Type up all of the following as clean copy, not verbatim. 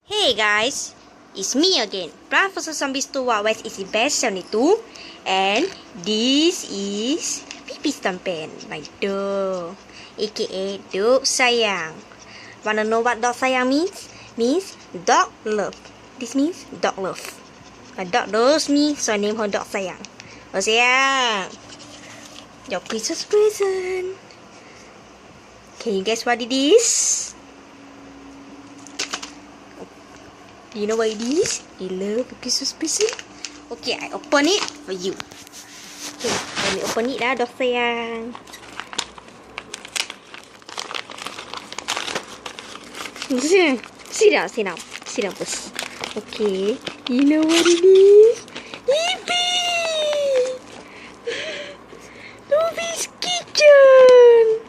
Hey guys, it's me again, Plants vs Zombies 2 Wild West is the best 72. And this is Pipi Stampen by Dog, aka Dog Sayang. Wanna know what Dog Sayang means? Means dog love. This means dog love. A dog loves me, so I name her Dog Sayang. Oh sayang, your Christmas present. Can you guess what it is? Do you know what it is? You love a Christmas present? Okay, I open it for you. Okay, let me open it lah, Dog Sayang. Sit down first. Okay, you know what it is? Yippee! Dobby's kitchen!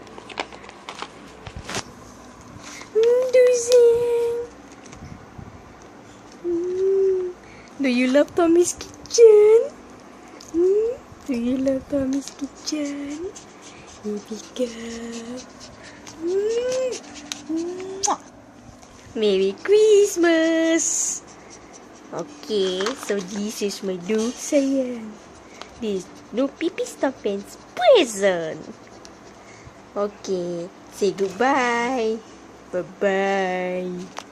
Do you love Tommy's kitchen? Do you love Tommy's kitchen? Baby girl. Merry Christmas. Okay, so this is my Dog Sayang. This Dog Pipi Stampen's present. Okay, say goodbye. Bye-bye.